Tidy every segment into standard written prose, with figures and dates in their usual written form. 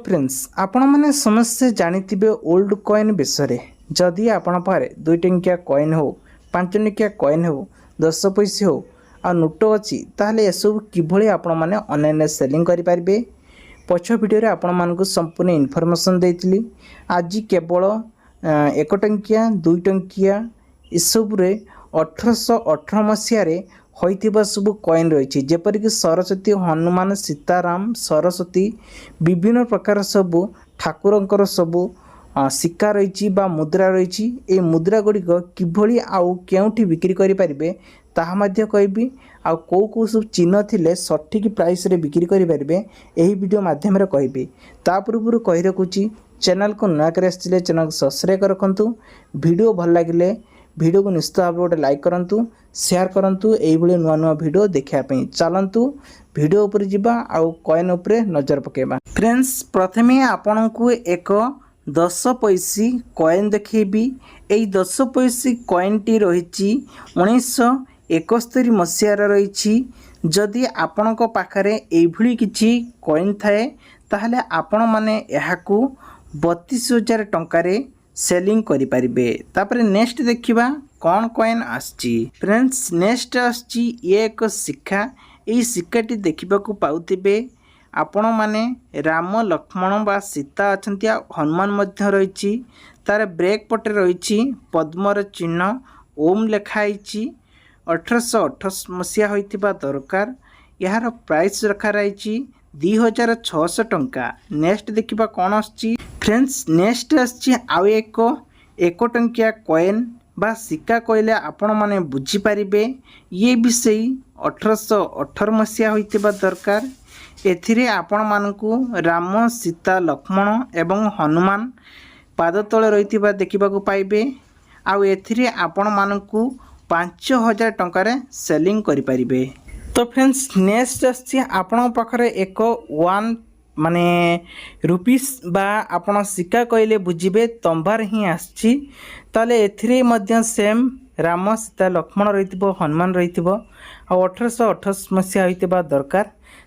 Friends आपण मैंने समस्ते जानिथिबे ओल्ड कॉइन विषय जदि आपण पारे 2 टंकिया कॉइन हो 5 टंकिया कॉइन हो 10 पैसा हो आ नोट अच्छी ताहले एसबू किभली आपण मैंने ऑनलाइन सेलिंग करि पारिबे पछ वीडियो रे आपण मानकु संपूर्ण इनफॉरमेशन देइतली। आज केवल 1 टंकिया 2 टंकिया इसबुरे 1818 मसीह होइथिबा सब कॉइन रही जेपरिक सरस्वती हनुमान सीताराम सरस्वती विभिन्न प्रकार सब ठाकुरंकर सब सिक्का रही मुद्रा रही ए मुद्रा गुड़िक किभली आउ केउठी बिक्री करि परिबे ताहा मध्य कहबी आ को को सब चिन्ह थिले सठिक प्राइस रे बिक्री करि परिबे एही वीडियो माध्यम रे कहबी। ता पूर्व कहि रखुची चैनल को नया करे आछिले चैनल को सब्सक्राइब रखंतु। वीडियो भल लागिले वीडियो को निश्चित भाव गोटे लाइक करूँ शेयर करूँ ये नुआ नुआ वीडियो देखापी चलतु वीडियो उपर जिबा आउ कॉइन उपरे नजर पकेबा। फ्रेंड्स प्रथमे आपण को एक 10 पैसी कॉइन देखेबी। एई 10 पैसी कॉइन टी रही 1971 मसीहार रही। जदि आपण को पाखरे एभली किछि कॉइन थाए ताहले आपण माने एहाकू 32,000 टंकारे सेलिंग करि परिबे। तापर नेक्स्ट देखिबा कौन कॉइन आछि। फ्रेंड्स नेक्स्ट आछि ये एक सिक्का। एई सिक्काटी देखिबाकू पाउथिबे आपण माने राम लक्ष्मण बा सीता अछंती हनुमान मध्य रही। तार ब्रेक पटे रही पद्मर चिन्ह ओम लिखाई 1828 मसीहा होइथिबा दरकार। यार प्राइस रखा रही 2600 टंका। नेक्स्ट देखिबा कौन आछि। फ्रेंड्स नेक्स्ट आछि आउ एक टंकिया कॉइन बा सिक्का कहले आपण माने बुझी पारिबे ये विषय 1818 मसीहा होइथिबा दरकार। एथिरे आपण मानकू राम सीता लक्ष्मण एवं हनुमान पाद तले रहिथिबा देखिबाकू पाइबे। आउ एथिरे आपण मानकू 5000 टंकारे सेलिंग करि पारिबे। तो फ्रेंड्स नेक्स्ट आछि आपण पाखरे एक 1 माने रुपीस बा आपण सिक्का कहले बुझिबे तंबार ही आछि। ताले एथिरे मध्य सेम राम सीता लक्ष्मण रहिथिबो हनुमान रहिथिबो आ 1828 मसीहा होइतिबा दरकार।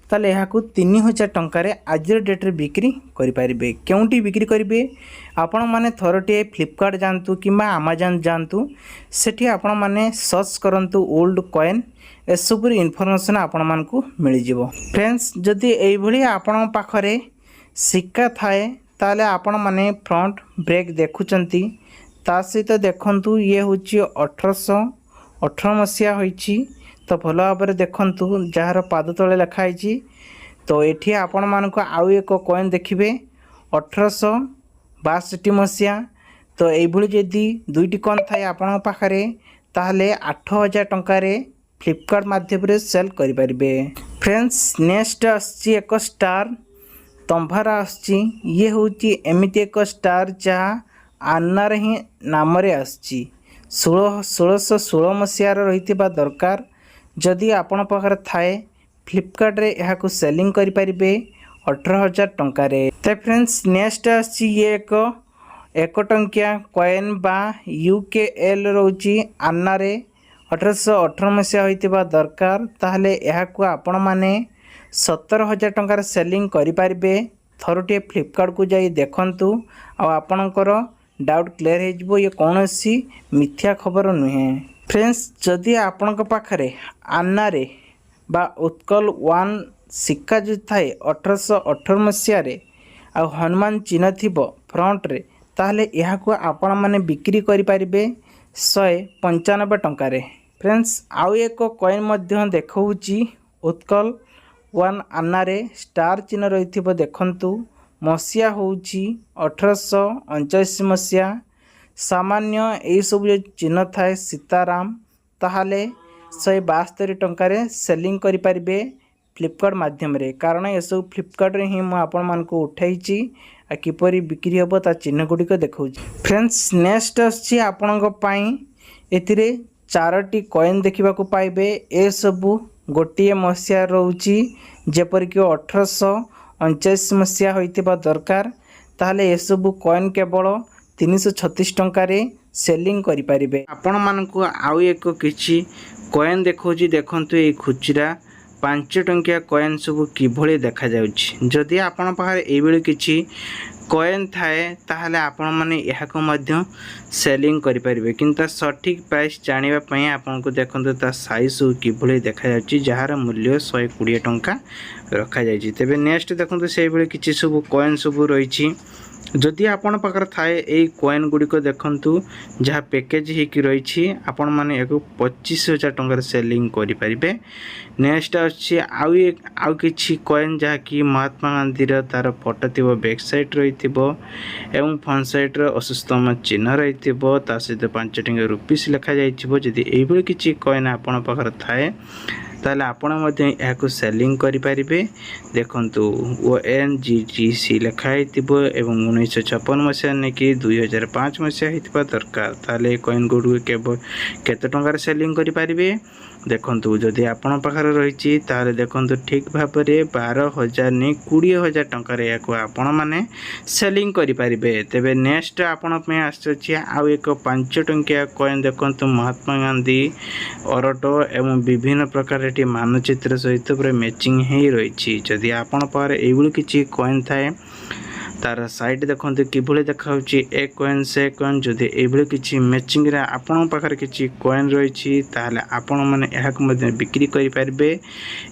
ताले एहाकू 3000 टंकारे आज डेट रे बिक्री करि पारिबे। केउंटी बिक्री करिबे आपण माने थरटे फ्लिपकार्ट जानतु किमा अमेजन जानतु सेठी आपण माने सर्च करंतु ओल्ड कॉइन एसबुर इनफॉरमेशन आपण मानकू मिल जिवो। फ्रेंड्स जदि एई भली आपण पाखरे सिक्का थाए ताले आपण माने फ्रंट ब्रेक देखुचंती ता सहित देखंतु ये होची 1818 मसीहा होईची। तो भल भाव देखंतु जार पाद तले लिखाई। तो एठी आपण मानकू आउ एक कॉइन देखिबे 1862 मसीहा। तो एभली जदि दुईटी कॉइन थाए आपण पाखरे ताहले 8000 टंकारे फ्लिपकार्ट माध्यम रे सेल करि परिबे। फ्रेंड्स नेक्स्ट आछि एक स्टार तंभार आछि। ये होची एमिति एक स्टार जा आन्नार ही नाम रे आछि। 1616 मसीहार रहिथिबा दरकार। जदि आपण पाखरे थाए फ्लिपकार्ट रे एहाकू सेलिंग करि परिबे 18000 टंकारे। ते फ्रेंड्स नेक्स्ट आछि ये एक टंकिया कॉइन बा यूकेएल रोची आन्ना रे 1818 मसीहा होइतिबा दरकार। ताहले एहाकू आपण माने 17000 टंकार सेलिंग करि पारिबे। थरुटे फ्लिपकार्ट को जाई देखंतु आ आपणकर डाउट क्लियर हो जिवो। ये कौनसी मिथ्या खबर नुहे। फ्रेंड्स जदि आपण पाखरे आन्ना रे बा उत्कल 1 सिक्का जो थाए 1818 मसीहा रे आ हनुमान चिन्ह थिबो फ्रंट रे ताहले एहाकू आपण माने बिक्री करि पारिबे 195 टंकारे। फ्रेंड्स आउ एक कॉइन मध्य देखौची उत्कल 1 आन्ना रे स्टार चिन्ह रहिथिबो देखंतु मसीहा होउची 1879 मसीहा। सामान्य यही सब जो चिन्ह थाए सीताराम ताहले 172 टंकारे सेलिंग करि पारिबे फ्लिपकार्ट माध्यम रे। कारण ये सब फ्लिपकार्ट रे ही मु आपण मानकू उठाइची आ किपरि बिक्री होबो ता चिन्ह गुडी को देखौची। फ्रेंड्स नेक्स्ट अछि आपणक पई एथिरे 4टी कॉइन देखिबा को पाइबे। ए सब गोटिए मसीहा रहउची जेपरिक 1879 मसीहा होइतिबा दरकार। ताहले ए सब कॉइन केवल 336 टंकारे सेलिंग करि पारिबे। आपण मानकू आउ एक किछि कॉइन देखौची देखंतु ए खुचरा ପାଞ୍ଚ ଟଙ୍କିଆ କଏନ୍ ସବୁ କିଭଳି ଦେଖାଯାଉଛି। ଯଦି ଆପଣ ପାଖରେ ଏଇଭଳି କିଛି କଏନ୍ ଥାଏ ତାହେଲେ ଆପଣମାନେ ଏହାକୁ ମଧ୍ୟ ସେଲିଂ କରିପାରିବେ, କିନ୍ତୁ ତା ସଠିକ୍ ପ୍ରାଇସ୍ ଜାଣିବା ପାଇଁ ଆପଣଙ୍କୁ ଦେଖନ୍ତୁ ତା ସାଇଜ୍ ସବୁ କିଭଳି ଦେଖାଯାଉଛି, ଯାହାର ମୂଲ୍ୟ 120 ଟଙ୍କା ରଖାଯାଇଛି। ତେବେ ନେକ୍ସଟ ଦେଖନ୍ତୁ ସେଇଭଳି କିଛି ସବୁ କଏନ୍ ସବୁ ରହିଛି। ଯଦି ଆପଣ ପାଖରେ ଥାଏ ଏଇ କଏନ୍ ଗୁଡ଼ିକ ଦେଖନ୍ତୁ ଯାହା ପ୍ୟାକେଜ ହେଇକି ରହିଛି, ଆପଣମାନେ ଏହାକୁ 25,000 ଟଙ୍କାରେ ସେଲିଂ କରିପାରିବେ। ନେକ୍ସଟ ଅଛି ଆଉ କିଛି କଏନ୍ ଯାହାକି ମହାତ୍ମା ଗାନ୍ଧୀର ତାର ଫଟୋ ଥିବ, ବ୍ୟାକ୍ ସାଇଡ୍ ରହିଥିବ ଏବଂ ଫ୍ରଣ୍ଟ ସାଇଡ୍ର ଅସୁସ୍ତମ ଚିହ୍ନ ରହିଥିବ, ତା ସହିତ 5 ଟଙ୍କା ରୁପିସ୍ ଲେଖାଯାଇଥିବ। ଯଦି ଏଇଭଳି କିଛି କଏନ୍ ଆପଣ ପାଖରେ ଥାଏ ତାହେଲେ ଆପଣ ମଧ୍ୟ ଏହାକୁ ସେଲିଂ କରିପାରିବେ। ଦେଖନ୍ତୁ ONGGC ଲେଖା ହେଇଥିବ ଏବଂ 1956 ମସିହା ନେଇକି 2005 ମସିହା ହେଇଥିବା ଦରକାର। ତାହେଲେ ଏ କଏନ୍ ଗୁଡ଼ିକୁ କେତେ ଟଙ୍କାରେ ସେଲିଂ କରିପାରିବେ? ଦେଖନ୍ତୁ ଯଦି ଆପଣ ପାଖରେ ରହିଛି ତାହେଲେ ଦେଖନ୍ତୁ ଠିକ୍ ଭାବରେ 12,000 ନେଇ 20,000 ଟଙ୍କାରେ ଏହାକୁ ଆପଣମାନେ ସେଲିଂ କରିପାରିବେ। ତେବେ ନେକ୍ସଟ ଆପଣ ପାଇଁ ଆସୁଛି ଆଉ ଏକ 5 ଟଙ୍କିଆ କଏନ୍। ଦେଖନ୍ତୁ ମହାତ୍ମା ଗାନ୍ଧୀ ଅରଟ ଏବଂ ବିଭିନ୍ନ ପ୍ରକାର ଏଠି ମାନଚିତ୍ର ସହିତ ପୁରା ମ୍ୟାଚିଂ ହେଇ ରହିଛି। ଯଦି ଆପଣ ପାଖରେ ଏଇଭଳି କିଛି କଏନ୍ ଥାଏ ତାର ସାଇଡ୍ ଦେଖନ୍ତୁ କିଭଳି ଦେଖାଯାଉଛି, ଏ କଏନ୍ ସେ କଏନ୍। ଯଦି ଏଇଭଳି କିଛି ମ୍ୟାଚିଂରେ ଆପଣଙ୍କ ପାଖରେ କିଛି କଏନ୍ ରହିଛି ତାହେଲେ ଆପଣମାନେ ଏହାକୁ ମଧ୍ୟ ବିକ୍ରି କରିପାରିବେ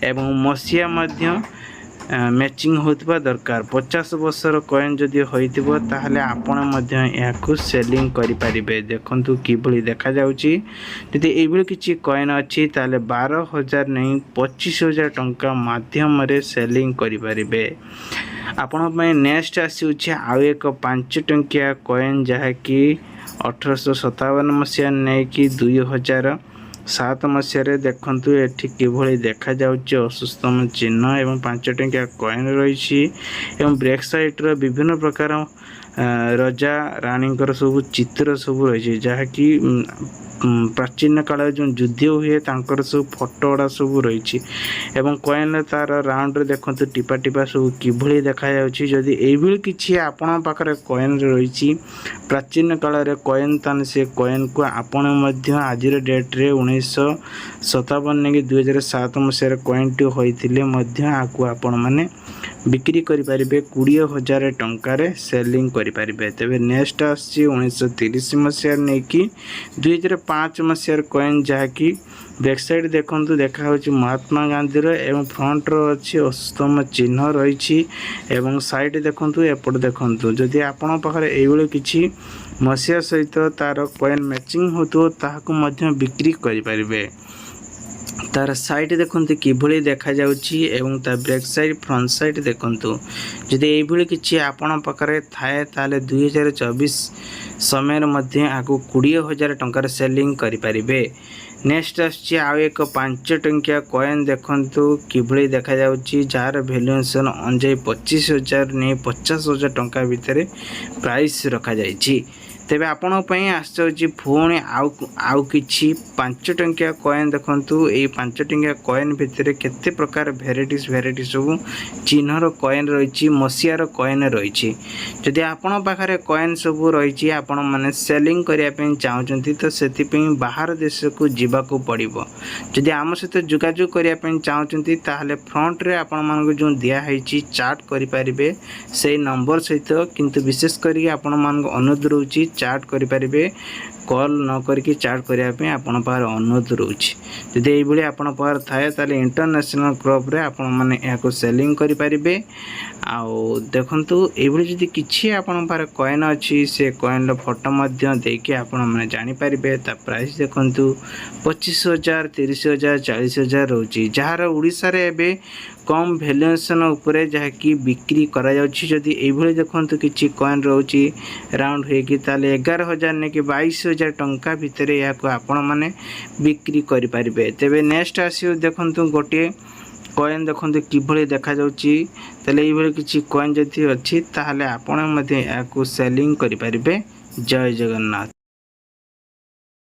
ଏବଂ ମସିହା ମଧ୍ୟ ମ୍ୟାଚିଂ ହେଉଥିବା ଦରକାର। 50 ବର୍ଷର କଏନ୍ ଯଦି ହୋଇଥିବ ତାହେଲେ ଆପଣ ମଧ୍ୟ ଏହାକୁ ସେଲିଂ କରିପାରିବେ। ଦେଖନ୍ତୁ କିଭଳି ଦେଖାଯାଉଛି। ଯଦି ଏଇଭଳି କିଛି କଏନ୍ ଅଛି ତାହେଲେ 12,000 ନେଇ 25,000 ଟଙ୍କା ମାଧ୍ୟମରେ ସେଲିଂ କରିପାରିବେ। ଆପଣଙ୍କ ପାଇଁ ନେକ୍ସଟ ଆସୁଛି ଆଉ ଏକ 5 ଟଙ୍କିଆ କଏନ୍ ଯାହାକି 1857 ମସିହା ନେଇକି 2007 ମସିହାରେ ଦେଖନ୍ତୁ ଏଠି କିଭଳି ଦେଖାଯାଉଛି, ଅସୁସ୍ତମ ଚିହ୍ନ ଏବଂ 5 ଟଙ୍କିଆ କଏନ୍ ରହିଛି ଏବଂ ବ୍ୟାକ୍ ସାଇଡ୍ର ବିଭିନ୍ନ ପ୍ରକାର ରଜା ରାଣୀଙ୍କର ସବୁ ଚିତ୍ର ସବୁ ରହିଛି, ଯାହାକି ପ୍ରାଚୀନ କାଳରେ ଯେଉଁ ଯୁଦ୍ଧ ହୁଏ ତାଙ୍କର ସବୁ ଫଟୋ ଗୁଡ଼ା ସବୁ ରହିଛି ଏବଂ କଏନ୍ରେ ତାର ରାଉଣ୍ଡରେ ଦେଖନ୍ତୁ ଟିପା ଟିପା ସବୁ କିଭଳି ଦେଖାଯାଉଛି। ଯଦି ଏଇଭଳି କିଛି ଆପଣଙ୍କ ପାଖରେ କଏନ୍ ରହିଛି ପ୍ରାଚୀନ କାଳରେ କଏନ୍, ତାହେଲେ ସେ କଏନ୍କୁ ଆପଣ ମଧ୍ୟ ଆଜିର ଡେଟ୍ରେ 1957 କି 2007 ମସିହାରେ କଏନ୍ଟି ହୋଇଥିଲେ ମଧ୍ୟ ଆକୁ ଆପଣମାନେ ବିକ୍ରି କରିପାରିବେ 20,000 ଟଙ୍କାରେ ସେଲିଂ କରିପାରିବେ। ତେବେ ନେକ୍ସଟ ଆସୁଛି 1930 ମସିହାରେ ନେଇକି 2005 ମସିହାର କଏନ୍, ଯାହାକି ବ୍ୟାକ୍ ସାଇଡ୍ ଦେଖନ୍ତୁ ଦେଖାଯାଉଛି ମହାତ୍ମା ଗାନ୍ଧୀର ଏବଂ ଫ୍ରଣ୍ଟର ଅଛି ଅସୁସ୍ତମ ଚିହ୍ନ ରହିଛି ଏବଂ ସାଇଡ୍ ଦେଖନ୍ତୁ ଏପଟେ ଦେଖନ୍ତୁ। ଯଦି ଆପଣଙ୍କ ପାଖରେ ଏଇଭଳି କିଛି ମସିହା ସହିତ ତାର କଏନ୍ ମ୍ୟାଚିଂ ହେଉଥିବ ତାହାକୁ ମଧ୍ୟ ବିକ୍ରି କରିପାରିବେ। ତାର ସାଇଡ୍ ଦେଖନ୍ତୁ କିଭଳି ଦେଖାଯାଉଛି ଏବଂ ତା ବ୍ୟାକ୍ ସାଇଡ୍ ଫ୍ରଣ୍ଟ ସାଇଡ୍ ଦେଖନ୍ତୁ। ଯଦି ଏଇଭଳି କିଛି ଆପଣଙ୍କ ପାଖରେ ଥାଏ ତାହେଲେ 2024 ସମୟରେ ମଧ୍ୟ ଆକୁ 20,000 ଟଙ୍କାରେ ସେଲିଂ କରିପାରିବେ। ନେକ୍ସଟ ଆସୁଛି ଆଉ ଏକ 5 ଟଙ୍କିଆ କଏନ୍। ଦେଖନ୍ତୁ କିଭଳି ଦେଖାଯାଉଛି, ଯାହାର ଭ୍ୟାଲୁଏସନ୍ ଅନୁଯାୟୀ 25,000 ନେଇ 50,000 ଟଙ୍କା ଭିତରେ ପ୍ରାଇସ୍ ରଖାଯାଇଛି। ତେବେ ଆପଣଙ୍କ ପାଇଁ ଆସୁଛି ପୁଣି ଆଉ କିଛି 5 ଟଙ୍କିଆ କଏନ୍। ଦେଖନ୍ତୁ ଏଇ 5 ଟଙ୍କିଆ କଏନ୍ ଭିତରେ କେତେ ପ୍ରକାର ଭେରାଇଟି ସବୁ ଚିହ୍ନର କଏନ୍ ରହିଛି, ମସିହାର କଏନ୍ ରହିଛି। ଯଦି ଆପଣଙ୍କ ପାଖରେ କଏନ୍ ସବୁ ରହିଛି ଆପଣମାନେ ସେଲିଂ କରିବା ପାଇଁ ଚାହୁଁଛନ୍ତି ତ ସେଥିପାଇଁ ବାହାର ଦେଶକୁ ଯିବାକୁ ପଡ଼ିବ। ଯଦି ଆମ ସହିତ ଯୋଗାଯୋଗ କରିବା ପାଇଁ ଚାହୁଁଛନ୍ତି ତାହେଲେ ଫ୍ରଣ୍ଟରେ ଆପଣମାନଙ୍କୁ ଯେଉଁ ଦିଆହେଇଛି ଚାଟ୍ କରିପାରିବେ ସେଇ ନମ୍ବର ସହିତ, କିନ୍ତୁ ବିଶେଷ କରି ଆପଣମାନଙ୍କୁ ଅନୁରୋଧ ରହୁଛି ଚାଟ୍ କରିପାରିବେ, କଲ୍ ନ କରିକି ଚାଟ୍ କରିବା ପାଇଁ ଆପଣଙ୍କ ପାଖରେ ଅନୁରୋଧ ରହୁଛି। ଯଦି ଏଇଭଳି ଆପଣଙ୍କ ପାଖରେ ଥାଏ ତାହେଲେ ଇଣ୍ଟରନ୍ୟାସନାଲ କ୍ଲବରେ ଆପଣମାନେ ଏହାକୁ ସେଲିଂ କରିପାରିବେ। ଆଉ ଦେଖନ୍ତୁ ଏଇଭଳି ଯଦି କିଛି ଆପଣଙ୍କ ପାଖରେ କଏନ୍ ଅଛି ସେ କଏନ୍ର ଫଟୋ ମଧ୍ୟ ଦେଇକି ଆପଣମାନେ ଜାଣିପାରିବେ। ତା ପ୍ରାଇସ୍ ଦେଖନ୍ତୁ 25,000, 30,000, 40,000 ରହୁଛି, ଯାହାର ଓଡ଼ିଶାରେ ଏବେ କମ୍ ଭ୍ୟାଲୁଏସନ୍ ଉପରେ ଯାହାକି ବିକ୍ରି କରାଯାଉଛି। ଯଦି ଏଇଭଳି ଦେଖନ୍ତୁ କିଛି କଏନ୍ ରହୁଛି ରାଉଣ୍ଡ ହେଇକି ତାହେଲେ 11,000 ନେଇକି 22,000 ଟଙ୍କା ଭିତରେ ଏହାକୁ ଆପଣମାନେ ବିକ୍ରି କରିପାରିବେ। ତେବେ ନେକ୍ସଟ ଆସିବ ଦେଖନ୍ତୁ ଗୋଟିଏ କଏନ୍ ଦେଖନ୍ତୁ କିଭଳି ଦେଖାଯାଉଛି। ତାହେଲେ ଏଇଭଳି କିଛି କଏନ୍ ଯଦି ଅଛି ତାହେଲେ ଆପଣ ମଧ୍ୟ ଏହାକୁ ସେଲିଂ କରିପାରିବେ। ଜୟ ଜଗନ୍ନାଥ।